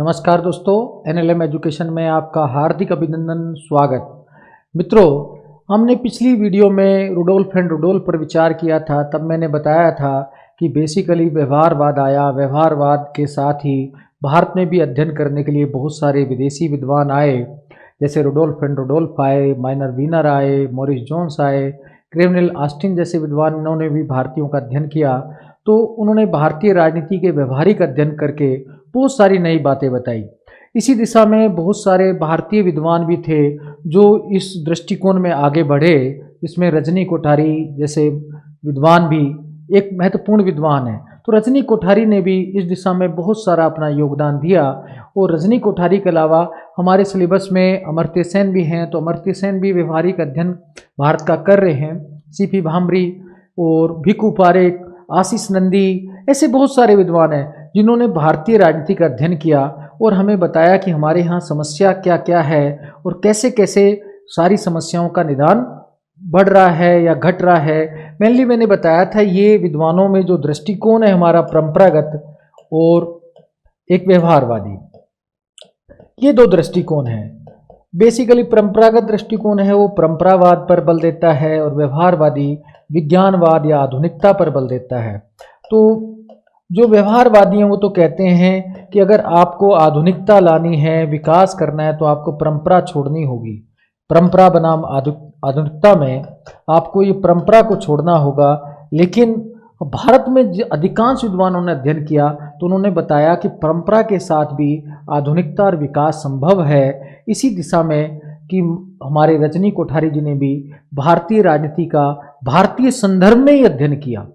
नमस्कार दोस्तों, NLM education में आपका हार्दिक अभिनंदन स्वागत। मित्रों, हमने पिछली वीडियो में रुडोल्फ एंड रुडोल्फ पर विचार किया था। तब मैंने बताया था कि बेसिकली व्यवहारवाद आया। व्यवहारवाद के साथ ही भारत में भी अध्ययन करने के लिए बहुत सारे विदेशी विद्वान आए, जैसे रुडोल्फ एंड रुडोल्फ आए, माइनर वीनर आए, मॉरिस जोन्स आए, क्रेवनेल ऑस्टिन जैसे विद्वानों ने भी भारतीयों का अध्ययन किया। तो उन्होंने भारतीय राजनीति के व्यवहारिक अध्ययन करके बहुत सारी नई बातें बताई। इसी दिशा में बहुत सारे भारतीय विद्वान भी थे जो इस दृष्टिकोण में आगे बढ़े। इसमें रजनी कोठारी जैसे विद्वान भी एक महत्वपूर्ण विद्वान है। तो रजनी कोठारी ने भी इस दिशा में बहुत सारा अपना योगदान दिया। और रजनी कोठारी के अलावा हमारे सिलेबस में अमर्त्य सेन भी हैं। तो अमर्त्य सेन भी व्यवहारिक अध्ययन भारत का कर रहे हैं। सीपी भामरी और भिकू पारेख, आशीष नंदी, ऐसे बहुत सारे विद्वान हैं जिन्होंने भारतीय राजनीति का अध्ययन किया और हमें बताया कि हमारे यहाँ समस्या क्या क्या है और कैसे कैसे सारी समस्याओं का निदान बढ़ रहा है या घट रहा है। मेनली मैंने बताया था ये विद्वानों में जो दृष्टिकोण है हमारा परंपरागत और एक व्यवहारवादी, ये दो दृष्टिकोण हैं। बेसिकली परंपरागत दृष्टिकोण है वो परंपरावाद पर बल देता है और व्यवहारवादी विज्ञानवाद या आधुनिकता पर बल देता है। तो जो व्यवहारवादी हैं वो तो कहते हैं कि अगर आपको आधुनिकता लानी है, विकास करना है, तो आपको परंपरा छोड़नी होगी। परंपरा बनाम आधुनिकता में आपको ये परंपरा को छोड़ना होगा। लेकिन भारत में अधिकांश विद्वानों ने अध्ययन किया तो उन्होंने बताया कि परंपरा के साथ भी आधुनिकता और विकास संभव है। इसी दिशा में कि हमारे रजनी कोठारी जी ने भी भारतीय राजनीति का भारतीय संदर्भ में ही अध्ययन किया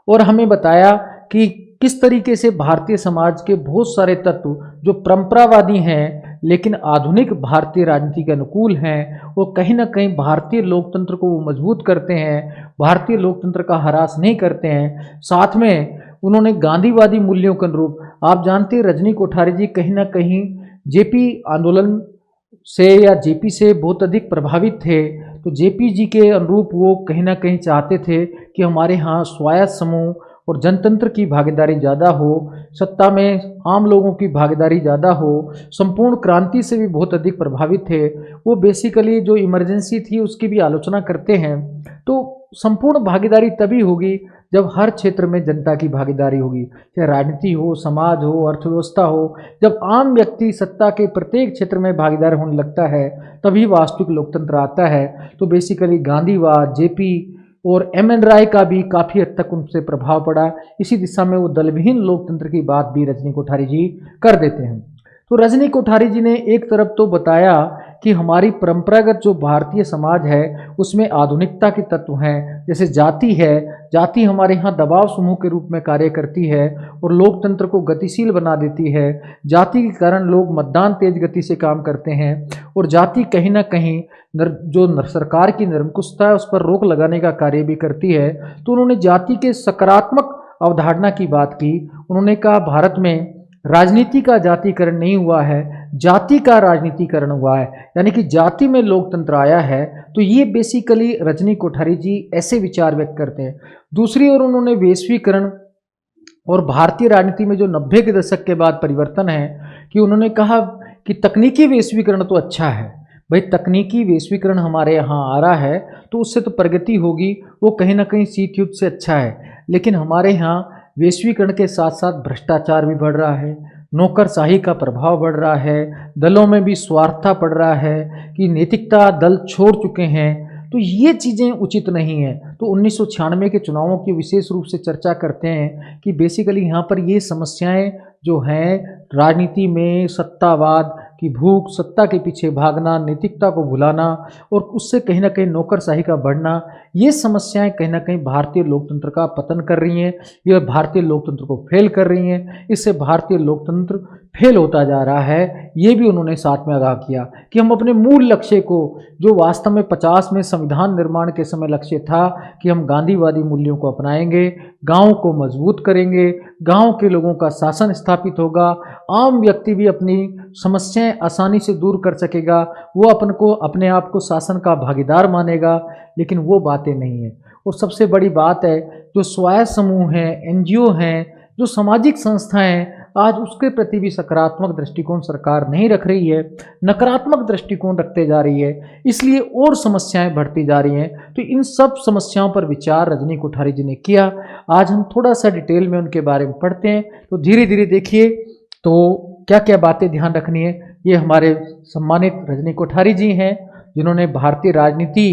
और हमें बताया कि किस तरीके से भारतीय समाज के बहुत सारे तत्व जो परंपरावादी हैं लेकिन आधुनिक भारतीय राजनीति के अनुकूल हैं, वो कहीं ना कहीं भारतीय लोकतंत्र को मजबूत करते हैं, भारतीय लोकतंत्र का ह्रास नहीं करते हैं। साथ में उन्होंने गांधीवादी मूल्यों के अनुरूप, आप जानते हैं रजनी कोठारी जी कहीं ना कहीं जेपी आंदोलन से या जेपी से बहुत अधिक प्रभावित थे। तो जेपी जी के अनुरूप वो कहीं ना कहीं चाहते थे कि हमारे यहाँ स्वायत्त समूह और जनतंत्र की भागीदारी ज़्यादा हो, सत्ता में आम लोगों की भागीदारी ज़्यादा हो। संपूर्ण क्रांति से भी बहुत अधिक प्रभावित थे वो। बेसिकली जो इमरजेंसी थी उसकी भी आलोचना करते हैं। तो संपूर्ण भागीदारी तभी होगी जब हर क्षेत्र में जनता की भागीदारी होगी, चाहे राजनीति हो, समाज हो, अर्थव्यवस्था हो। जब आम व्यक्ति सत्ता के प्रत्येक क्षेत्र में भागीदार होने लगता है तभी वास्तविक लोकतंत्र आता है। तो बेसिकली गांधीवाद, जेपी और एम.एन. राय का भी काफ़ी हद तक उनसे प्रभाव पड़ा। इसी दिशा में वो दलविहीन लोकतंत्र की बात भी रजनी कोठारी जी कर देते हैं। तो रजनी कोठारी जी ने एक तरफ तो बताया कि हमारी परंपरागत जो भारतीय समाज है उसमें आधुनिकता के तत्व हैं, जैसे जाति है। जाति हमारे यहाँ दबाव समूह के रूप में कार्य करती है और लोकतंत्र को गतिशील बना देती है। जाति के कारण लोग मतदान तेज गति से काम करते हैं और जाति कहीं ना कहीं जो सरकार की निरंकुशता है उस पर रोक लगाने का कार्य भी करती है। तो उन्होंने जाति के सकारात्मक अवधारणा की बात की। उन्होंने कहा भारत में राजनीति का जातिकरण नहीं हुआ है, जाति का राजनीतिकरण हुआ है, यानी कि जाति में लोकतंत्र आया है। तो ये बेसिकली रजनी कोठारी जी ऐसे विचार व्यक्त करते हैं। दूसरी ओर उन्होंने वैश्वीकरण और भारतीय राजनीति में जो 90 के दशक के बाद परिवर्तन है कि उन्होंने कहा कि तकनीकी वैश्वीकरण तो अच्छा है भाई, तकनीकी वैश्वीकरण हमारे यहाँ आ रहा है तो उससे तो प्रगति होगी, वो कहीं ना कहीं शीत युद्ध से अच्छा है। लेकिन हमारे यहाँ वैश्वीकरण के साथ साथ भ्रष्टाचार भी बढ़ रहा है, नौकरशाही का प्रभाव बढ़ रहा है, दलों में भी स्वार्थता पड़ रहा है कि नैतिकता दल छोड़ चुके हैं। तो ये चीज़ें उचित नहीं है। तो 1996 के चुनावों की विशेष रूप से चर्चा करते हैं कि बेसिकली यहाँ पर ये समस्याएं जो हैं राजनीति में, सत्तावाद की भूख, सत्ता के पीछे भागना, नैतिकता को भुलाना और उससे कहीं ना कहीं नौकरशाही का बढ़ना, ये समस्याएं कहीं ना कहीं भारतीय लोकतंत्र का पतन कर रही हैं, ये भारतीय लोकतंत्र को फेल कर रही हैं। इससे भारतीय लोकतंत्र फेल होता जा रहा है। ये भी उन्होंने साथ में आगाह किया कि हम अपने मूल लक्ष्य को, जो वास्तव में 50 में संविधान निर्माण के समय लक्ष्य था कि हम गांधीवादी मूल्यों को अपनाएंगे, गाँव को मजबूत करेंगे, गाँव के लोगों का शासन स्थापित होगा, आम व्यक्ति भी अपनी समस्याएं आसानी से दूर कर सकेगा, वो अपने आप को शासन का भागीदार मानेगा। लेकिन वो बातें नहीं है। और सबसे बड़ी बात है जो स्वायत्त समूह हैं, एनजीओ हैं, जो सामाजिक संस्थाएं आज उसके प्रति भी सकारात्मक दृष्टिकोण सरकार नहीं रख रही है, नकारात्मक दृष्टिकोण रखते जा रही है, इसलिए और समस्याएं बढ़ती जा रही हैं। तो इन सब समस्याओं पर विचार रजनी कोठारी जी ने किया। आज हम थोड़ा सा डिटेल में उनके बारे में पढ़ते हैं। तो धीरे धीरे देखिए तो क्या क्या बातें ध्यान रखनी है। ये हमारे सम्मानित रजनी कोठारी जी हैं, जिन्होंने भारतीय राजनीति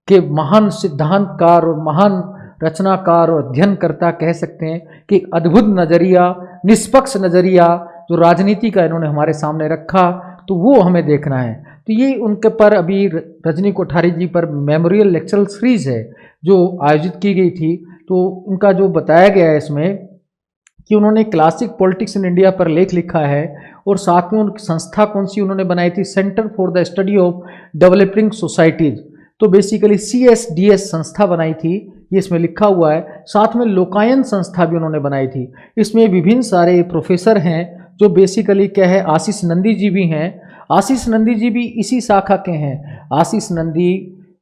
के महान सिद्धांतकार और महान रचनाकार और अध्ययनकर्ता कह सकते हैं कि एक अद्भुत नज़रिया, निष्पक्ष नज़रिया जो राजनीति का इन्होंने हमारे सामने रखा, तो वो हमें देखना है। तो ये उनके पर अभी रजनी कोठारी जी पर मेमोरियल लेक्चर सीरीज है जो आयोजित की गई थी। तो उनका जो बताया गया है इसमें कि उन्होंने क्लासिक पॉलिटिक्स इन इंडिया पर लेख लिखा है, और साथ में उनकी संस्था कौन सी उन्होंने बनाई थी, centre for the study of developing societies. तो बेसिकली CSDS संस्था बनाई थी, ये इसमें लिखा हुआ है। साथ में लोकायन संस्था भी उन्होंने बनाई थी। इसमें विभिन्न सारे प्रोफेसर हैं जो बेसिकली क्या है, आशीष नंदी जी भी हैं। आशीष नंदी जी भी इसी शाखा के हैं। आशीष नंदी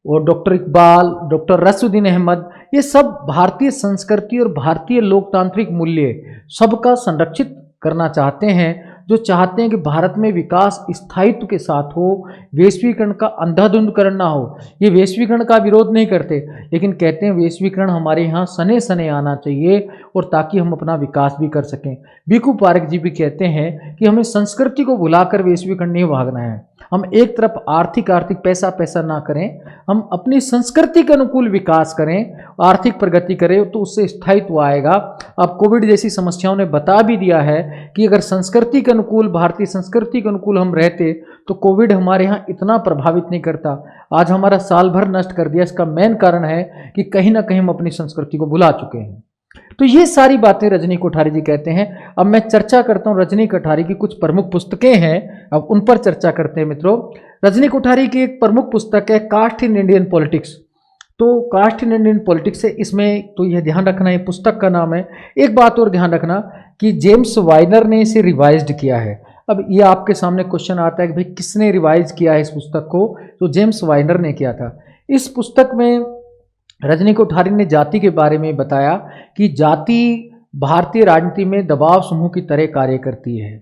और डॉक्टर इकबाल, डॉक्टर रसूद्दीन अहमद, ये सब भारतीय संस्कृति और भारतीय लोकतांत्रिक मूल्य सबका संरक्षित करना चाहते हैं, जो चाहते हैं कि भारत में विकास स्थायित्व के साथ हो, वैश्वीकरण का अंधाधुंधकरण ना हो। ये वैश्वीकरण का विरोध नहीं करते, लेकिन कहते हैं वैश्वीकरण हमारे यहाँ सने सने आना चाहिए, और ताकि हम अपना विकास भी कर सकें। बीकू पारेख जी भी कहते हैं कि हमें संस्कृति को भुलाकर वैश्वीकरण नहीं भागना है। हम एक तरफ आर्थिक पैसा ना करें, हम अपनी संस्कृति के अनुकूल विकास करें, आर्थिक प्रगति करें, तो उससे स्थायित्व आएगा। अब कोविड जैसी समस्याओं ने बता भी दिया है कि अगर संस्कृति के अनुकूल, भारतीय संस्कृति के अनुकूल हम रहते तो कोविड हमारे यहाँ इतना प्रभावित नहीं करता। आज हमारा साल भर नष्ट कर दिया। इसका मेन कारण है कि कहीं ना कहीं हम अपनी संस्कृति को भुला चुके हैं। तो ये सारी बातें रजनी कोठारी जी कहते हैं। अब मैं चर्चा करता हूं रजनी कोठारी की कुछ प्रमुख पुस्तकें हैं, अब उन पर चर्चा करते हैं मित्रों। रजनी कोठारी की एक प्रमुख पुस्तक है कास्ट इन इंडियन पॉलिटिक्स। तो कास्ट इन इंडियन पॉलिटिक्स है, इसमें तो यह ध्यान रखना है पुस्तक का नाम है। एक बात और ध्यान रखना कि जेम्स वाइनर ने इसे रिवाइज्ड किया है। अब ये आपके सामने क्वेश्चन आता है कि भाई किसने रिवाइज किया है इस पुस्तक को, तो जेम्स वाइनर ने किया था। इस पुस्तक में रजनी कोठारी ने जाति के बारे में बताया कि जाति भारतीय राजनीति में दबाव समूह की तरह कार्य करती है।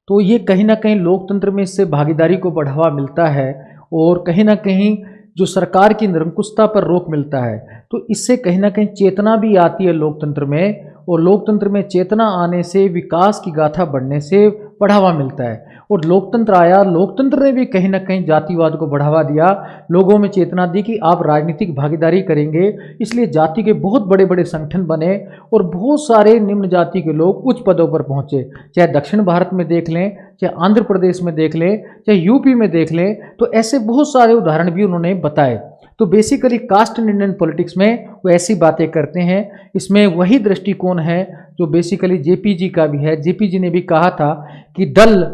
तो ये कहीं ना कहीं लोकतंत्र में इससे भागीदारी को बढ़ावा मिलता है, और कहीं ना कहीं जो सरकार की निरंकुशता पर रोक मिलता है, तो इससे कहीं ना कहीं चेतना भी आती है लोकतंत्र में, और लोकतंत्र में चेतना आने से विकास की गाथा बढ़ने से बढ़ावा मिलता है। और लोकतंत्र आया, लोकतंत्र ने भी कहीं ना कहीं जातिवाद को बढ़ावा दिया, लोगों में चेतना दी कि आप राजनीतिक भागीदारी करेंगे, इसलिए जाति के बहुत बड़े बड़े संगठन बने, और बहुत सारे निम्न जाति के लोग उच्च पदों पर पहुंचे। चाहे दक्षिण भारत में देख लें, चाहे आंध्र प्रदेश में देख लें, चाहे यूपी में देख लें, तो ऐसे बहुत सारे उदाहरण भी उन्होंने बताए। तो basically caste in Indian politics में वो ऐसी बातें करते हैं। इसमें वही दृष्टिकोण है जो बेसिकली जेपी जी का भी है। जेपी जी ने भी कहा था कि दल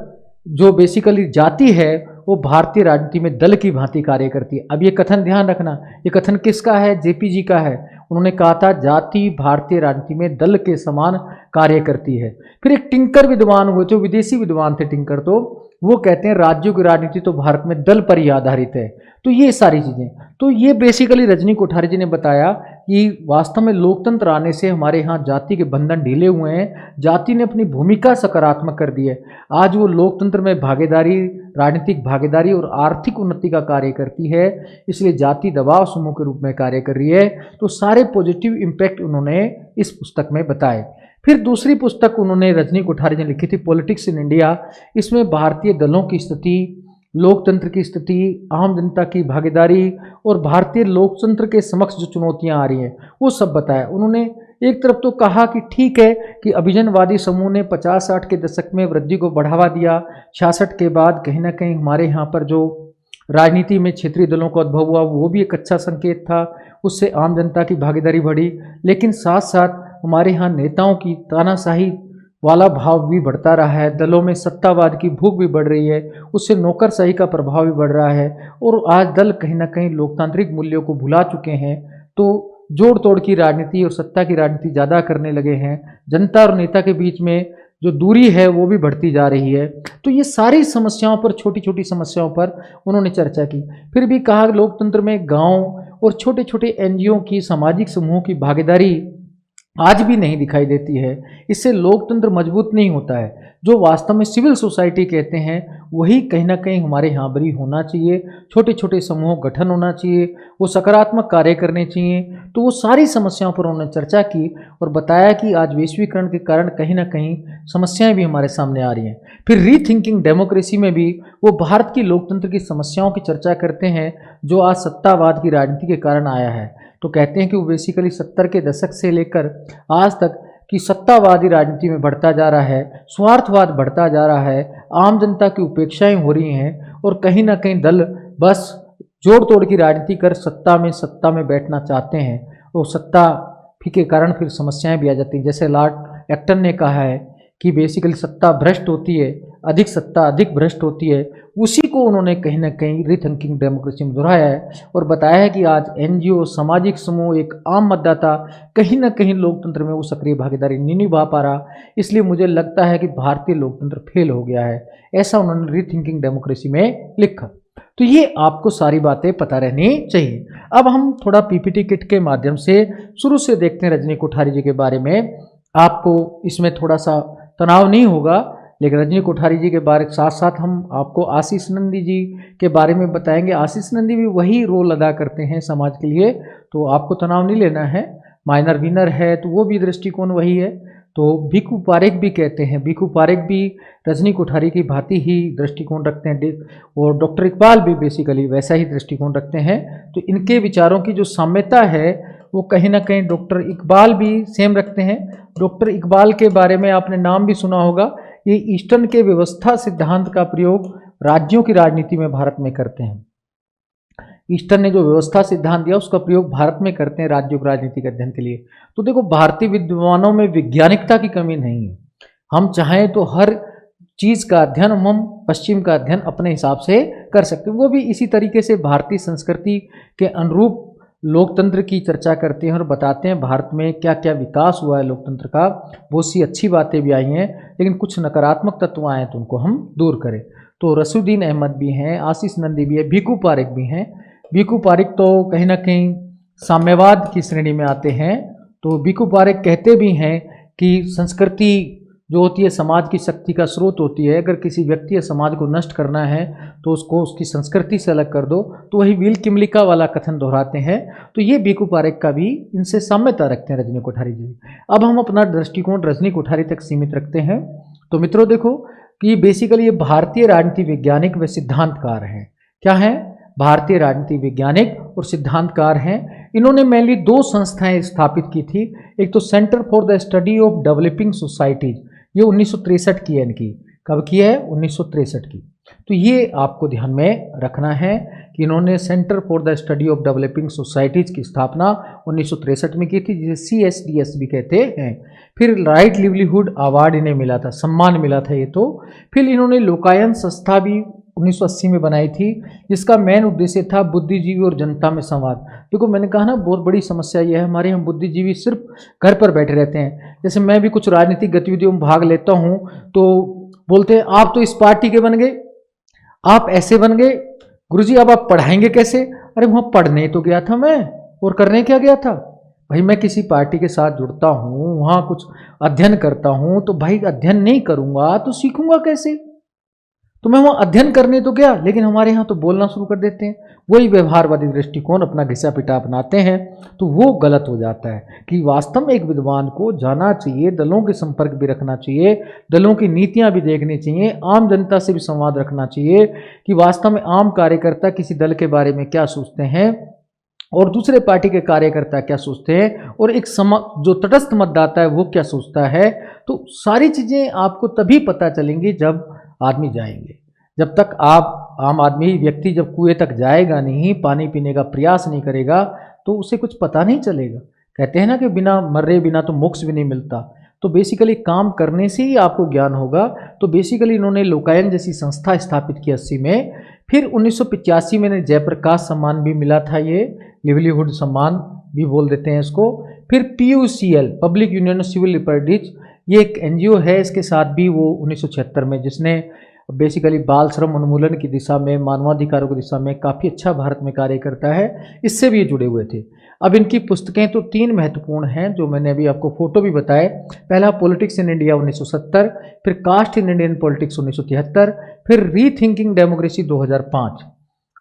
जो बेसिकली जाति है वो भारतीय राजनीति में दल की भांति कार्य करती है। अब ये कथन ध्यान रखना, ये कथन किसका है, जेपी जी का है। उन्होंने कहा था जाति भारतीय राजनीति में दल के समान कार्य करती है। फिर एक टिंकर विद्वान हुए थे, विदेशी विद्वान थे टिंकर, तो वो कहते हैं राज्यों की राजनीति तो भारत में दल पर ही आधारित है। तो ये सारी चीज़ें, तो ये बेसिकली रजनी कोठारी जी ने बताया कि वास्तव में लोकतंत्र आने से हमारे यहाँ जाति के बंधन ढीले हुए हैं, जाति ने अपनी भूमिका सकारात्मक कर दी है। आज वो लोकतंत्र में भागीदारी, राजनीतिक भागीदारी और आर्थिक उन्नति का कार्य करती है, इसलिए जाति दबाव समूह के रूप में कार्य कर रही है। तो सारे पॉजिटिव इम्पैक्ट उन्होंने इस पुस्तक में बताए। फिर दूसरी पुस्तक उन्होंने रजनी कोठारी ने लिखी थी पॉलिटिक्स इन इंडिया। इसमें भारतीय दलों की स्थिति, लोकतंत्र की स्थिति, आम जनता की भागीदारी और भारतीय लोकतंत्र के समक्ष जो चुनौतियां आ रही हैं वो सब बताया। उन्होंने एक तरफ तो कहा कि ठीक है कि अभिजनवादी समूह ने 50-60 के दशक में वृद्धि को बढ़ावा दिया, 66 के बाद कहीं ना कहीं हमारे यहाँ पर जो राजनीति में क्षेत्रीय दलों का उद्भव हुआ वो भी एक अच्छा संकेत था, उससे आम जनता की भागीदारी बढ़ी। लेकिन साथ साथ हमारे यहाँ नेताओं की तानाशाही वाला भाव भी बढ़ता रहा है, दलों में सत्तावाद की भूख भी बढ़ रही है, उससे नौकरशाही का प्रभाव भी बढ़ रहा है, और आज दल कहीं ना कहीं लोकतांत्रिक मूल्यों को भुला चुके हैं। तो जोड़ तोड़ की राजनीति और सत्ता की राजनीति ज़्यादा करने लगे हैं, जनता और नेता के बीच में जो दूरी है वो भी बढ़ती जा रही है। तो ये सारी समस्याओं पर, छोटी छोटी समस्याओं पर उन्होंने चर्चा की। फिर भी कहा लोकतंत्र में गाँव और छोटे छोटे NGO की, सामाजिक समूहों की भागीदारी आज भी नहीं दिखाई देती है। इससे लोकतंत्र मजबूत नहीं होता है। जो वास्तव में सिविल सोसाइटी कहते हैं वही कहीं ना कहीं हमारे यहाँ भी होना चाहिए। छोटे छोटे समूह गठन होना चाहिए, वो सकारात्मक कार्य करने चाहिए। तो वो सारी समस्याओं पर उन्होंने चर्चा की और बताया कि आज वैश्वीकरण के कारण कहीं ना कहीं समस्याएं भी हमारे सामने आ रही हैं। फिर रीथिंकिंग डेमोक्रेसी में भी वो भारत की लोकतंत्र की समस्याओं की चर्चा करते हैं जो आज सत्तावाद की राजनीति के कारण आया है। तो कहते हैं कि वो बेसिकली 70 के दशक से लेकर आज तक की सत्तावादी राजनीति में बढ़ता जा रहा है, स्वार्थवाद बढ़ता जा रहा है, आम जनता की उपेक्षाएं हो रही हैं और कहीं ना कहीं दल बस जोड़ तोड़ की राजनीति कर सत्ता में बैठना चाहते हैं और सत्ता के कारण फिर समस्याएं भी आ जाती हैं। जैसे लॉर्ड एक्टन ने कहा है कि बेसिकली सत्ता भ्रष्ट होती है, अधिक सत्ता अधिक भ्रष्ट होती है। उसी को उन्होंने कहीं ना कहीं रीथिंकिंग डेमोक्रेसी में दोहराया है और बताया है कि आज एनजीओ, सामाजिक समूह, एक आम मतदाता कहीं ना कहीं लोकतंत्र में वो सक्रिय भागीदारी नहीं निभा पा रहा। इसलिए मुझे लगता है कि भारतीय लोकतंत्र फेल हो गया है, ऐसा उन्होंने रीथिंकिंग डेमोक्रेसी में लिखा। तो ये आपको सारी बातें पता रहनी चाहिए। अब हम थोड़ा पीपीटी किट के माध्यम से शुरू से देखते हैं रजनी कोठारी जी के बारे में। आपको इसमें थोड़ा सा तनाव नहीं होगा, लेकिन रजनी कोठारी जी के बारे साथ साथ हम आपको आशीष नंदी जी के बारे में बताएंगे। आशीष नंदी भी वही रोल अदा करते हैं समाज के लिए, तो आपको तनाव नहीं लेना है। माइनर विनर है तो वो भी दृष्टिकोण वही है। तो भिखू पारेख भी कहते हैं, भिखू पारेख भी रजनी कोठारी की भांति ही दृष्टिकोण रखते हैं और डॉक्टर इकबाल भी बेसिकली वैसा ही दृष्टिकोण रखते हैं। तो इनके विचारों की जो साम्यता है वो कहीं ना कहीं डॉक्टर इकबाल भी सेम रखते हैं। डॉक्टर इकबाल के बारे में आपने नाम भी सुना होगा। ये ईस्टर्न के व्यवस्था सिद्धांत का प्रयोग राज्यों की राजनीति में भारत में करते हैं। ईस्टर्न ने जो व्यवस्था सिद्धांत दिया उसका प्रयोग भारत में करते हैं राज्यों की राजनीति के अध्ययन के लिए। तो देखो, भारतीय विद्वानों में वैज्ञानिकता की कमी नहीं है। हम चाहें तो हर चीज़ का अध्ययन हम पश्चिम का अध्ययन अपने हिसाब से कर सकते हैं। वो भी इसी तरीके से भारतीय संस्कृति के अनुरूप लोकतंत्र की चर्चा करते हैं और बताते हैं भारत में क्या क्या विकास हुआ है लोकतंत्र का। बहुत सी अच्छी बातें भी आई हैं, लेकिन कुछ नकारात्मक तत्व आए तो उनको हम दूर करें। तो रसूद्दीन अहमद भी हैं, आशीष नंदी भी है, भिखू पारेख भी हैं। भिखू पारेख तो कहीं ना कहीं साम्यवाद की श्रेणी में आते हैं। तो भिखू पारेख कहते भी हैं कि संस्कृति जो होती है समाज की शक्ति का स्रोत होती है। अगर किसी व्यक्ति या समाज को नष्ट करना है तो उसको उसकी संस्कृति से अलग कर दो। तो वही विल किमलिका वाला कथन दोहराते हैं। तो ये भिखू पारेख का भी इनसे साम्यता रखते हैं रजनी कोठारी जी। अब हम अपना दृष्टिकोण रजनी कोठारी तक सीमित रखते हैं। तो मित्रों देखो कि बेसिकली ये भारतीय राजनीति वैज्ञानिक व सिद्धांतकार हैं। क्या है? भारतीय राजनीति वैज्ञानिक और सिद्धांतकार हैं। इन्होंने मेनली दो संस्थाएं स्थापित की थी। एक तो centre for the study of developing societies, ये 1963 की है। इनकी कब की है? 1963 की। तो ये आपको ध्यान में रखना है कि इन्होंने centre for the study of developing societies की स्थापना 1963 में की थी, जिसे CSDS भी कहते हैं। फिर राइट लिवलीहुड अवार्ड इन्हें मिला था, सम्मान मिला था ये तो। फिर इन्होंने लोकायन संस्था भी 1980 में बनाई थी, जिसका मेन उद्देश्य था बुद्धिजीवी और जनता में संवाद। देखो मैंने कहा ना, बहुत बड़ी समस्या यह है हमारे यहाँ बुद्धिजीवी सिर्फ घर पर बैठे रहते हैं। जैसे मैं भी कुछ राजनीतिक गतिविधियों में भाग लेता हूँ तो बोलते हैं आप तो इस पार्टी के बन गए, आप ऐसे बन गए, गुरुजी अब आप पढ़ाएंगे कैसे? अरे वहाँ पढ़ने तो गया था मैं, और करने क्या गया था? भाई मैं किसी पार्टी के साथ जुड़ता हूँ, वहाँ कुछ अध्ययन करता हूँ, तो भाई अध्ययन नहीं करूँगा तो सीखूंगा कैसे? तो मैं वहाँ अध्ययन करने तो गया, लेकिन हमारे यहाँ तो बोलना शुरू कर देते हैं। वही व्यवहारवादी दृष्टिकोण अपना घिसा पिटा अपनाते हैं। तो वो गलत हो जाता है कि वास्तव में एक विद्वान को जाना चाहिए, दलों के संपर्क भी रखना चाहिए, दलों की नीतियाँ भी देखनी चाहिए, आम जनता से भी संवाद रखना चाहिए कि वास्तव में आम कार्यकर्ता किसी दल के बारे में क्या सोचते हैं और दूसरे पार्टी के कार्यकर्ता क्या सोचते हैं, और एक जो तटस्थ मतदाता है वो क्या सोचता है। तो सारी चीज़ें आपको तभी पता चलेंगी जब आदमी जाएंगे। जब तक आप आम आदमी व्यक्ति जब कुएं तक जाएगा नहीं, पानी पीने का प्रयास नहीं करेगा, तो उसे कुछ पता नहीं चलेगा। कहते हैं ना कि बिना मरे बिना तो मोक्ष भी नहीं मिलता। तो बेसिकली काम करने से ही आपको ज्ञान होगा। तो बेसिकली इन्होंने लोकायन जैसी संस्था स्थापित की 80 में। फिर 1985 में जयप्रकाश सम्मान भी मिला था, ये लिवलीहुड सम्मान भी बोल देते हैं इसको। फिर PUCL public union of civil liberties, ये एक NGO है, इसके साथ भी वो 1976 में, जिसने बेसिकली बाल श्रम उन्मूलन की दिशा में, मानवाधिकारों की दिशा में काफ़ी अच्छा भारत में कार्य करता है। इससे भी ये जुड़े हुए थे। अब इनकी पुस्तकें तो 3 महत्वपूर्ण हैं जो मैंने अभी आपको फोटो भी बताए। पहला पॉलिटिक्स इन इंडिया 1970, फिर कास्ट इन इंडियन पॉलिटिक्स 1973, फिर रीथिंकिंग डेमोक्रेसी 2005।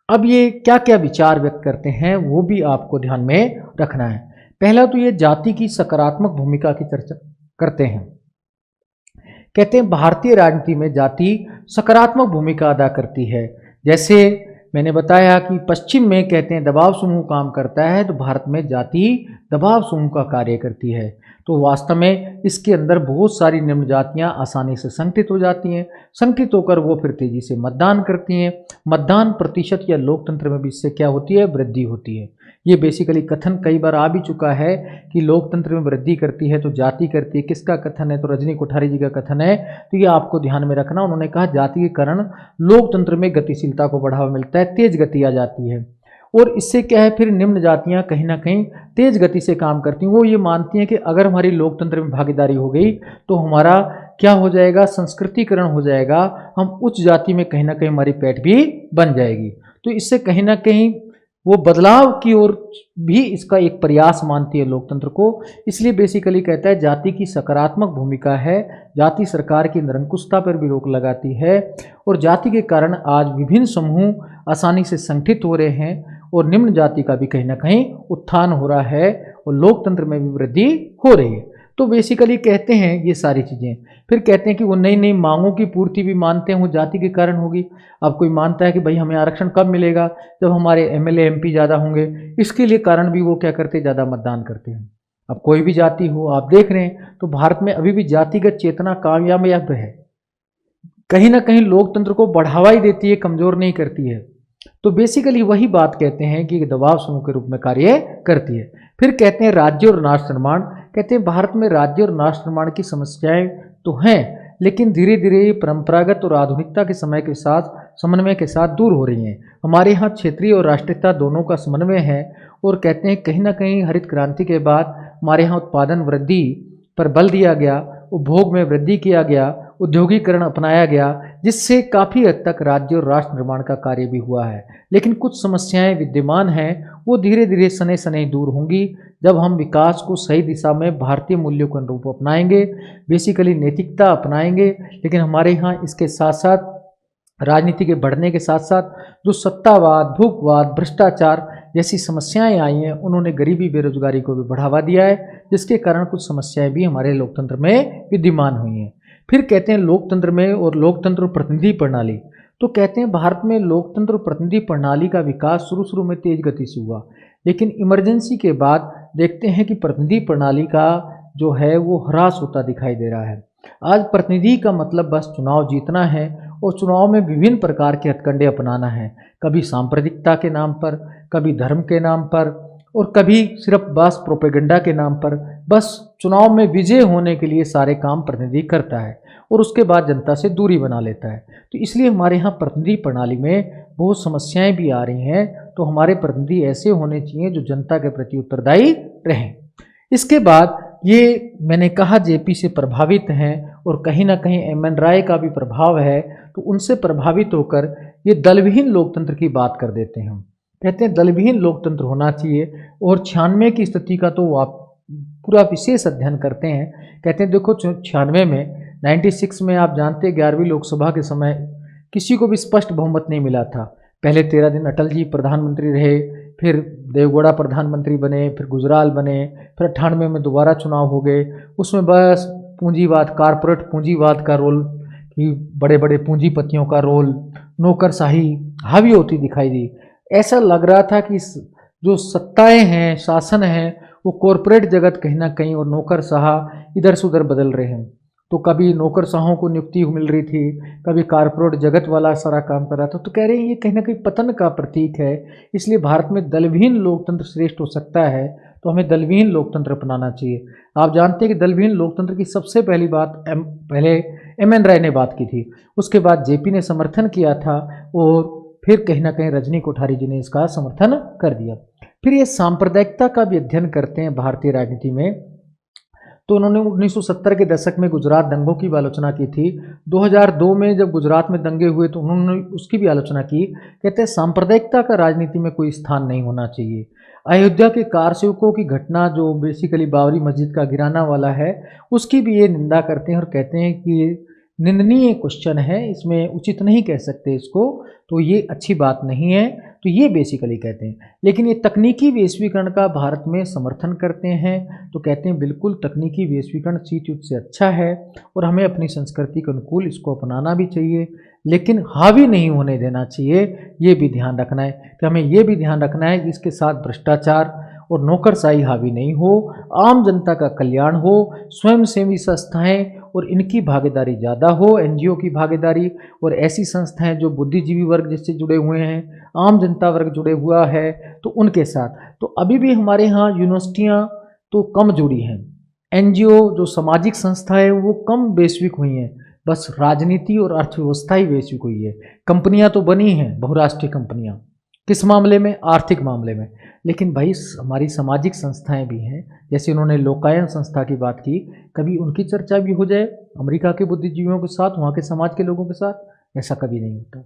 अब ये क्या क्या विचार व्यक्त करते हैं वो भी आपको ध्यान में रखना है। पहला तो ये जाति की सकारात्मक भूमिका की चर्चा करते हैं। कहते हैं भारतीय राजनीति में जाति सकारात्मक भूमिका अदा करती है। जैसे मैंने बताया कि पश्चिम में कहते हैं दबाव समूह काम करता है, तो भारत में जाति दबाव समूह का कार्य करती है। तो वास्तव में इसके अंदर बहुत सारी निम्न जातियाँ आसानी से संगठित हो जाती हैं। संगठित होकर वो फिर तेजी से मतदान करती हैं। मतदान प्रतिशत या लोकतंत्र में भी इससे क्या होती है, वृद्धि होती है। ये बेसिकली कथन कई बार आ भी चुका है कि लोकतंत्र में वृद्धि करती है तो जाति करती है। किसका कथन है? तो रजनी कोठारी जी का कथन है। तो ये आपको ध्यान में रखना। उन्होंने कहा जाति के कारण लोकतंत्र में गतिशीलता को बढ़ावा मिलता है, तेज गति आ जाती है। और इससे क्या है, फिर निम्न जातियां कहीं ना कहीं तेज गति से काम करती हैं। वो ये मानती हैं कि अगर हमारी लोकतंत्र में भागीदारी हो गई तो हमारा क्या हो जाएगा, संस्कृतिकरण हो जाएगा। हम उच्च जाति में कहीं ना कहीं हमारी पैठ भी बन जाएगी। तो इससे कहीं ना कहीं वो बदलाव की ओर भी इसका एक प्रयास मानती है लोकतंत्र को। इसलिए बेसिकली कहता है जाति की सकारात्मक भूमिका है। जाति सरकार की निरंकुशता पर भी रोक लगाती है और जाति के कारण आज विभिन्न समूह आसानी से संगठित हो रहे हैं और निम्न जाति का भी कहीं ना कहीं उत्थान हो रहा है और लोकतंत्र में भी वृद्धि हो रही है। तो बेसिकली कहते हैं ये सारी चीज़ें। फिर कहते हैं कि वो नई नई मांगों की पूर्ति भी मानते हैं वो जाति के कारण होगी। अब कोई मानता है कि भाई हमें आरक्षण कब मिलेगा, जब हमारे एमएलए एमपी ज़्यादा होंगे। इसके लिए कारण भी वो क्या करते हैं, ज़्यादा मतदान करते हैं। अब कोई भी जाति हो, आप देख रहे हैं तो भारत में अभी भी जातिगत चेतना कामयाब है, कहीं ना कहीं लोकतंत्र को बढ़ावा ही देती है, कमजोर नहीं करती है। तो बेसिकली वही बात कहते हैं कि दबाव समूह के रूप में कार्य करती है। फिर कहते हैं राज्य और राष्ट्र निर्माण। कहते हैं भारत में राज्य और राष्ट्र निर्माण की समस्याएं तो हैं, लेकिन धीरे धीरे परंपरागत और आधुनिकता के समय के साथ समन्वय के साथ दूर हो रही हैं। हमारे यहाँ क्षेत्रीय और राष्ट्रीयता दोनों का समन्वय है। और कहते हैं कहीं ना कहीं हरित क्रांति के बाद हमारे यहाँ उत्पादन वृद्धि पर बल दिया गया, उपभोग में वृद्धि किया गया, औद्योगिकरण अपनाया गया, जिससे काफ़ी हद तक राज्य और राष्ट्र निर्माण का कार्य भी हुआ है। लेकिन कुछ समस्याएं विद्यमान हैं, वो धीरे धीरे सने सने दूर होंगी जब हम विकास को सही दिशा में भारतीय मूल्यों के अनुरूप अपनाएंगे, बेसिकली नैतिकता अपनाएंगे। लेकिन हमारे यहाँ इसके साथ साथ राजनीति के बढ़ने के साथ साथ जो सत्तावाद, भूखवाद, भ्रष्टाचार जैसी समस्याएं आई हैं, उन्होंने गरीबी बेरोजगारी को भी बढ़ावा दिया है, जिसके कारण कुछ समस्याएं भी हमारे लोकतंत्र में विद्यमान हुई हैं। फिर कहते हैं लोकतंत्र में और लोकतंत्र और प्रतिनिधि प्रणाली। तो कहते हैं भारत में लोकतंत्र और प्रतिनिधि प्रणाली का विकास शुरू में तेज गति से हुआ, लेकिन इमरजेंसी के बाद देखते हैं कि प्रतिनिधि प्रणाली का जो है वो ह्रास होता दिखाई दे रहा है। आज प्रतिनिधि का मतलब बस चुनाव जीतना है और चुनाव में विभिन्न प्रकार के हथकंडे अपनाना है, कभी सांप्रदायिकता के नाम पर, कभी धर्म के नाम पर, और कभी सिर्फ बस प्रोपेगेंडा के नाम पर। बस चुनाव में विजय होने के लिए सारे काम प्रतिनिधि करता है और उसके बाद जनता से दूरी बना लेता है। तो इसलिए हमारे यहाँ प्रतिनिधि प्रणाली में बहुत समस्याएं भी आ रही हैं। तो हमारे प्रतिनिधि ऐसे होने चाहिए जो जनता के प्रति उत्तरदायी रहें। इसके बाद ये मैंने कहा जेपी से प्रभावित हैं और कहीं ना कहीं एम.एन. राय का भी प्रभाव है, तो उनसे प्रभावित होकर ये दलविहीन लोकतंत्र की बात कर देते हैं। हम कहते हैं दलविहीन लोकतंत्र होना चाहिए और 96 की स्थिति का तो आप पूरा विशेष अध्ययन करते हैं। कहते हैं देखो 96 में 96 में आप जानते हैं 11वीं लोकसभा के समय किसी को भी स्पष्ट बहुमत नहीं मिला था। पहले 13 दिन अटल जी प्रधानमंत्री रहे, फिर देवगौड़ा प्रधानमंत्री बने, फिर गुजराल बने, फिर 98 में दोबारा चुनाव हो गए। उसमें बस पूंजीवाद, कारपोरेट पूंजीवाद का रोल, कि बड़े बड़े पूंजीपतियों का रोल, नौकरशाही हावी होती दिखाई दी। ऐसा लग रहा था कि जो सत्ताएं हैं, शासन है, वो कॉरपोरेट जगत कहीं ना कहीं और नौकरशाह इधर से उधर बदल रहे हैं। तो कभी नौकरशाहों को नियुक्ति मिल रही थी, कभी कारपोरेट जगत वाला सारा काम कर रहा था। तो कह रहे हैं ये कहीं ना कहीं पतन का प्रतीक है। इसलिए भारत में दलविहीन लोकतंत्र श्रेष्ठ हो सकता है, तो हमें दलविहीन लोकतंत्र अपनाना चाहिए। आप जानते हैं कि दलविहीन लोकतंत्र की सबसे पहली बात पहले एम.एन. राय ने बात की थी, उसके बाद जेपी ने समर्थन किया था और फिर कहीं ना कहीं रजनी कोठारी जी ने इसका समर्थन कर दिया। फिर ये सांप्रदायिकता का भी अध्ययन करते हैं भारतीय राजनीति में। तो उन्होंने 1970 के दशक में गुजरात दंगों की भी आलोचना की थी। 2002 में जब गुजरात में दंगे हुए तो उन्होंने उसकी भी आलोचना की। कहते हैं सांप्रदायिकता का राजनीति में कोई स्थान नहीं होना चाहिए। अयोध्या के कार सेवकों की घटना जो बेसिकली बाबरी मस्जिद का गिराना वाला है, उसकी भी ये निंदा करते हैं और कहते हैं कि ये निंदनीय क्वेश्चन है, इसमें उचित नहीं कह सकते इसको, तो ये अच्छी बात नहीं है। तो ये बेसिकली कहते हैं। लेकिन ये तकनीकी वैश्वीकरण का भारत में समर्थन करते हैं, तो कहते हैं बिल्कुल तकनीकी वैश्वीकरण चीज से अच्छा है और हमें अपनी संस्कृति के अनुकूल इसको अपनाना भी चाहिए, लेकिन हावी नहीं होने देना चाहिए। ये भी ध्यान रखना है कि हमें ये भी ध्यान रखना है कि इसके साथ भ्रष्टाचार और नौकरशाही हावी नहीं हो, आम जनता का कल्याण हो, स्वयंसेवी संस्थाएं और इनकी भागीदारी ज़्यादा हो, एनजीओ की भागीदारी, और ऐसी संस्थाएं जो बुद्धिजीवी वर्ग जिससे जुड़े हुए हैं, आम जनता वर्ग जुड़े हुआ है, तो उनके साथ। तो अभी भी हमारे यहाँ यूनिवर्सिटियाँ तो कम जुड़ी हैं, एनजीओ जो सामाजिक संस्था है वो कम वैश्विक हुई हैं, बस राजनीति और अर्थव्यवस्था ही वैश्विक हुई है। कंपनियां तो बनी हैं, बहुराष्ट्रीय कंपनियां, किस मामले में? आर्थिक मामले में। लेकिन भाई हमारी सामाजिक संस्थाएं भी हैं, जैसे उन्होंने लोकायन संस्था की बात की, कभी उनकी चर्चा भी हो जाए अमेरिका के बुद्धिजीवियों के साथ, वहाँ के समाज के लोगों के साथ? ऐसा कभी नहीं होता।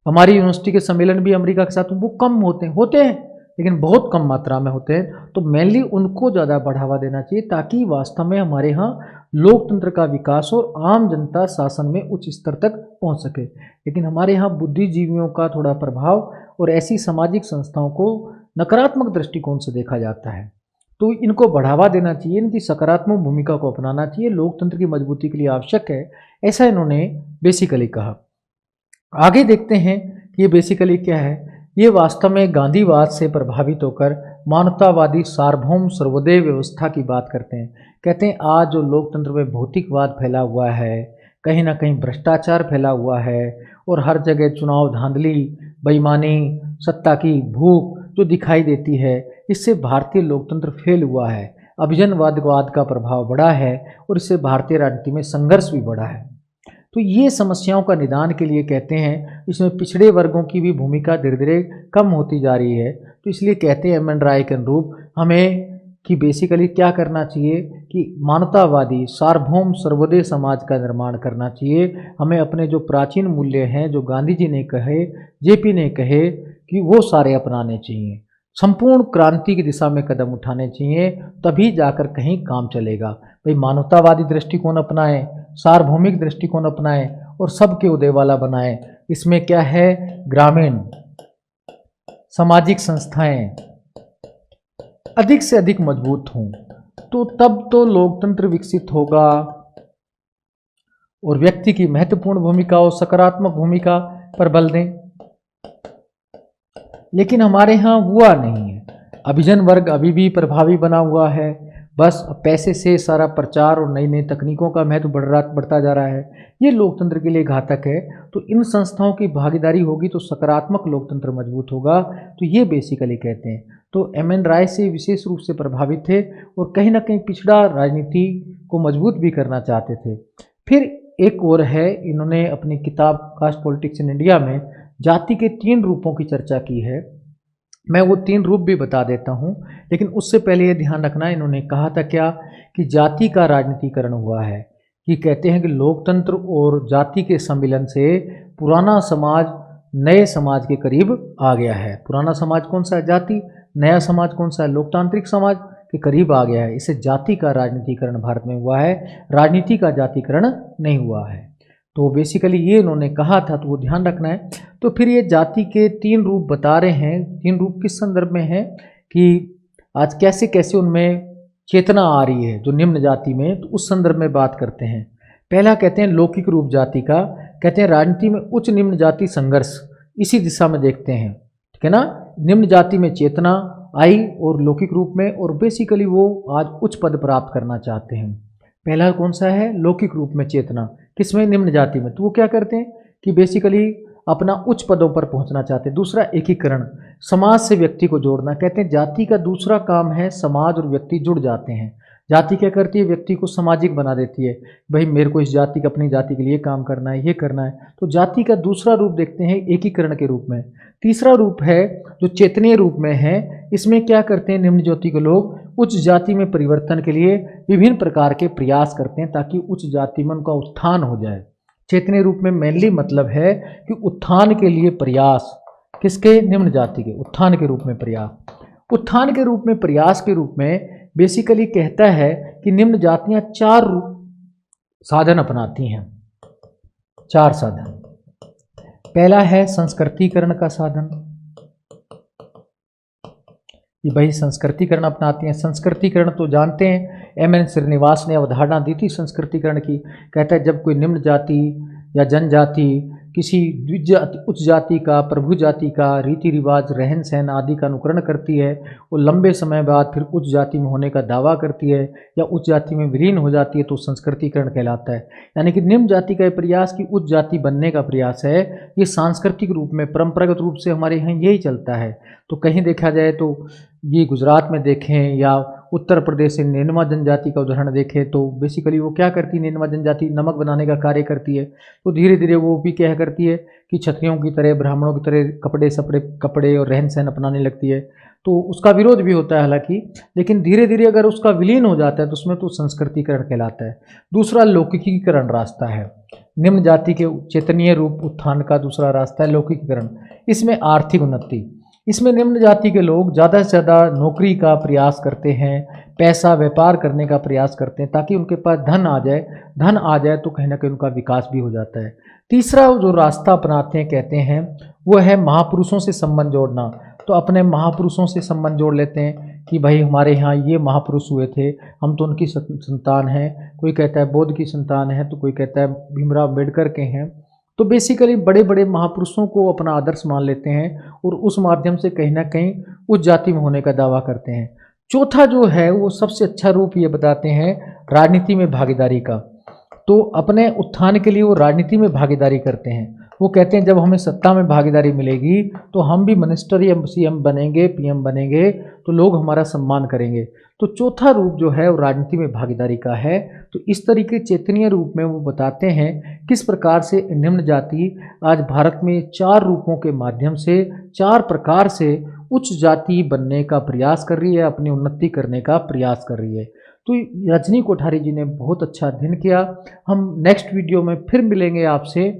हमारी यूनिवर्सिटी के सम्मेलन भी अमेरिका के साथ वो कम होते हैं लेकिन बहुत कम मात्रा में होते हैं। तो मेनली उनको ज़्यादा बढ़ावा देना चाहिए ताकि वास्तव में हमारे यहाँ लोकतंत्र का विकास और आम जनता शासन में उच्च स्तर तक पहुँच सके। लेकिन हमारे यहाँ बुद्धिजीवियों का थोड़ा प्रभाव और ऐसी सामाजिक संस्थाओं को नकारात्मक दृष्टिकोण से देखा जाता है, तो इनको बढ़ावा देना चाहिए, इनकी सकारात्मक भूमिका को अपनाना चाहिए, लोकतंत्र की मजबूती के लिए आवश्यक है, ऐसा इन्होंने बेसिकली कहा। आगे देखते हैं कि ये बेसिकली क्या है। ये वास्तव में गांधीवाद से प्रभावित होकर मानवतावादी सार्वभौम सर्वोदय व्यवस्था की बात करते हैं। कहते हैं आज जो लोकतंत्र में भौतिकवाद फैला हुआ है, कहीं ना कहीं भ्रष्टाचार फैला हुआ है और हर जगह चुनाव धांधली, बेईमानी, सत्ता की भूख जो दिखाई देती है, इससे भारतीय लोकतंत्र फेल हुआ है। अभिजनवाद का प्रभाव बढ़ा है और इससे भारतीय राजनीति में संघर्ष भी बढ़ा है। तो ये समस्याओं का निदान के लिए कहते हैं इसमें पिछड़े वर्गों की भी भूमिका धीरे धीरे कम होती जा रही है। तो इसलिए कहते हैं एम एन राय के अनुरूप हमें कि बेसिकली क्या करना चाहिए कि मानवतावादी सार्वभौम सर्वोदय समाज का निर्माण करना चाहिए। हमें अपने जो प्राचीन मूल्य हैं, जो गांधी जी ने कहे, जेपी ने कहे, कि वो सारे अपनाने चाहिए। संपूर्ण क्रांति की दिशा में कदम उठाने चाहिए, तभी जाकर कहीं काम चलेगा। भाई मानवतावादी दृष्टिकोण अपनाएं, सार्वभौमिक दृष्टिकोण अपनाएं और सबके उदय वाला बनाएं। इसमें क्या है? ग्रामीण सामाजिक संस्थाएं अधिक से अधिक मजबूत हों, तो तब तो लोकतंत्र विकसित होगा और व्यक्ति की महत्वपूर्ण भूमिका और सकारात्मक भूमिका पर बल दें। लेकिन हमारे यहाँ हुआ नहीं है। अभिजन वर्ग अभी भी प्रभावी बना हुआ है, बस पैसे से सारा प्रचार और नई नई तकनीकों का महत्व बढ़ता जा रहा है। ये लोकतंत्र के लिए घातक है। तो इन संस्थाओं की भागीदारी होगी तो सकारात्मक लोकतंत्र मजबूत होगा। तो ये बेसिकली कहते हैं। तो एम एन राय से विशेष रूप से प्रभावित थे और कहीं ना कहीं पिछड़ा राजनीति को मजबूत भी करना चाहते थे। फिर एक और है, इन्होंने अपनी किताब कास्ट पॉलिटिक्स इन इंडिया में जाति के 3 रूपों की चर्चा की है। मैं वो 3 रूप भी बता देता हूँ, लेकिन उससे पहले ये ध्यान रखना, इन्होंने कहा था क्या कि जाति का राजनीतिकरण हुआ है। कि कहते हैं कि लोकतंत्र और जाति के सम्मिलन से पुराना समाज नए समाज के करीब आ गया है। पुराना समाज कौन सा है? जाति। नया समाज कौन सा है? लोकतांत्रिक समाज के करीब आ गया है। इससे जाति का राजनीतिकरण भारत में हुआ है, राजनीति का जातिकरण नहीं हुआ है। तो बेसिकली ये इन्होंने कहा था, तो वो ध्यान रखना है। तो फिर ये जाति के 3 रूप बता रहे हैं। 3 रूप किस संदर्भ में है कि आज कैसे कैसे उनमें चेतना आ रही है जो निम्न जाति में, तो उस संदर्भ में बात करते हैं। पहला कहते हैं लौकिक रूप जाति का। कहते हैं राजनीति में उच्च निम्न जाति संघर्ष, इसी दिशा में देखते हैं, ठीक है ना। निम्न जाति में चेतना आई और लौकिक रूप में, और बेसिकली वो आज उच्च पद प्राप्त करना चाहते हैं। पहला कौन सा है? लौकिक रूप में चेतना। किसमें? निम्न जाति में। तो वो क्या करते हैं कि बेसिकली अपना उच्च पदों पर पहुंचना चाहते हैं। दूसरा एकीकरण, समाज से व्यक्ति को जोड़ना। कहते हैं जाति का दूसरा काम है समाज और व्यक्ति जुड़ जाते हैं। जाति क्या करती है? व्यक्ति को सामाजिक बना देती है। भाई मेरे को इस जाति का, अपनी जाति के लिए काम करना है, ये करना है। तो जाति का दूसरा रूप देखते हैं एकीकरण के रूप में। तीसरा रूप है जो चेतनीय रूप में है। इसमें क्या करते हैं निम्न जाति के लोग? उच्च जाति में परिवर्तन के लिए विभिन्न प्रकार के प्रयास करते हैं ताकि उच्च जाति में उनका उत्थान हो जाए। चैतन्य रूप में मेनली मतलब है कि उत्थान के लिए प्रयास, किसके? निम्न जाति के उत्थान के रूप में प्रयास। उत्थान के रूप में प्रयास के रूप में बेसिकली कहता है कि निम्न जातियां 4 साधन अपनाती हैं, 4 साधन। पहला है संस्कृतिकरण का साधन, ये भाई संस्कृतिकरण अपनाती हैं। संस्कृतिकरण तो जानते हैं, एम.एन. श्रीनिवास ने अवधारणा दी थी संस्कृतिकरण की। कहता है जब कोई निम्न जाति या जनजाति किसी उच्च जाति का, प्रभु जाति का रीति रिवाज, रहन सहन आदि का अनुकरण करती है, वो लंबे समय बाद फिर उच्च जाति में होने का दावा करती है या उच्च जाति में विलीन हो जाती है, तो संस्कृतिकरण कहलाता है। यानी कि निम्न जाति का प्रयास की उच्च जाति बनने का प्रयास है, ये सांस्कृतिक रूप में परंपरागत रूप से हमारे यहाँ यही चलता है। तो कहीं देखा जाए तो ये गुजरात में देखें या उत्तर प्रदेश से नेनमा जनजाति का उदाहरण देखें तो बेसिकली वो क्या करती है, नेनमा जनजाति नमक बनाने का कार्य करती है। तो धीरे धीरे वो भी क्या करती है कि क्षत्रियों की तरह, ब्राह्मणों की तरह कपड़े और रहन सहन अपनाने लगती है। तो उसका विरोध भी होता है हालांकि, लेकिन धीरे धीरे अगर उसका विलीन हो जाता है तो उसमें तो संस्कृतिकरण कहलाता है। दूसरा लौकिकीकरण रास्ता है, निम्न जाति के चेतनीय रूप उत्थान का दूसरा रास्ता है लौकिकीकरण। इसमें आर्थिक उन्नति, इसमें निम्न जाति के लोग ज़्यादा से ज़्यादा नौकरी का प्रयास करते हैं, पैसा व्यापार करने का प्रयास करते हैं ताकि उनके पास धन आ जाए तो कहीं ना कहीं उनका विकास भी हो जाता है। तीसरा जो रास्ता अपनाते हैं कहते हैं वो है महापुरुषों से संबंध जोड़ना। तो अपने महापुरुषों से संबंध जोड़ लेते हैं कि भाई हमारे यहाँ ये महापुरुष हुए थे, हम तो उनकी संतान हैं। कोई कहता है बौद्ध की संतान है, तो कोई कहता है भीमराव अम्बेडकर के हैं। तो बेसिकली बड़े बड़े महापुरुषों को अपना आदर्श मान लेते हैं और उस माध्यम से कहीं ना कहीं उच्च जाति में होने का दावा करते हैं। चौथा जो है वो सबसे अच्छा रूप ये बताते हैं राजनीति में भागीदारी का। तो अपने उत्थान के लिए वो राजनीति में भागीदारी करते हैं। वो कहते हैं जब हमें सत्ता में भागीदारी मिलेगी तो हम भी मिनिस्टर या सीएम बनेंगे, पीएम बनेंगे, तो लोग हमारा सम्मान करेंगे। तो चौथा रूप जो है वो राजनीति में भागीदारी का है। तो इस तरीके चैतन्य रूप में वो बताते हैं किस प्रकार से निम्न जाति आज भारत में 4 रूपों के माध्यम से 4 प्रकार से उच्च जाति बनने का प्रयास कर रही है, अपनी उन्नति करने का प्रयास कर रही है। तो रजनी कोठारी जी ने बहुत अच्छा अध्ययन किया। हम नेक्स्ट वीडियो में फिर मिलेंगे आपसे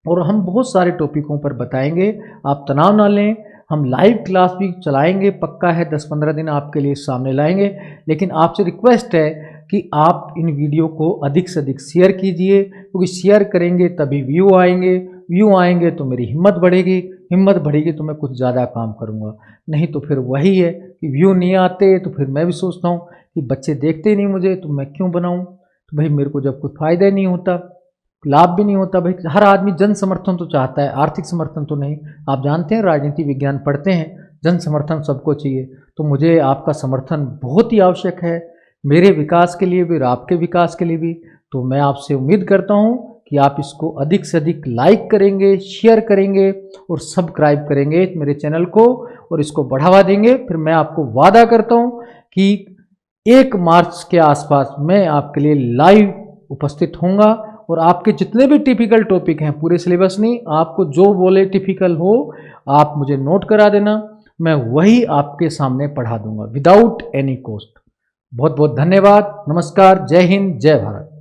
और हम बहुत सारे टॉपिकों पर बताएंगे। आप तनाव ना लें, हम लाइव क्लास भी चलाएंगे, पक्का है 10-15 दिन आपके लिए सामने लाएंगे। लेकिन आपसे रिक्वेस्ट है कि आप इन वीडियो को अधिक से अधिक शेयर कीजिए, क्योंकि शेयर करेंगे तभी व्यू आएंगे तो मेरी हिम्मत बढ़ेगी तो मैं कुछ ज़्यादा काम करूँगा। नहीं तो फिर वही है कि व्यू नहीं आते तो फिर मैं भी सोचता हूँ कि बच्चे देखते ही नहीं मुझे, तो मैं क्यों बनाऊँ। तो भाई मेरे को जब कोई फ़ायदा ही नहीं होता, लाभ भी नहीं होता, भाई हर आदमी जन समर्थन तो चाहता है, आर्थिक समर्थन तो नहीं। आप जानते हैं राजनीति विज्ञान पढ़ते हैं, जन समर्थन सबको चाहिए। तो मुझे आपका समर्थन बहुत ही आवश्यक है, मेरे विकास के लिए भी और आपके विकास के लिए भी। तो मैं आपसे उम्मीद करता हूं कि आप इसको अधिक से अधिक लाइक करेंगे, शेयर करेंगे और सब्सक्राइब करेंगे मेरे चैनल को और इसको बढ़ावा देंगे। फिर मैं आपको वादा करता हूं कि 1 मार्च के आसपास मैं आपके लिए लाइव उपस्थित होऊंगा और आपके जितने भी टिपिकल टॉपिक हैं, पूरे सिलेबस नहीं, आपको जो बोले टिपिकल हो आप मुझे नोट करा देना, मैं वही आपके सामने पढ़ा दूंगा विदाउट एनी कॉस्ट। बहुत बहुत धन्यवाद, नमस्कार, जय हिंद, जय भारत।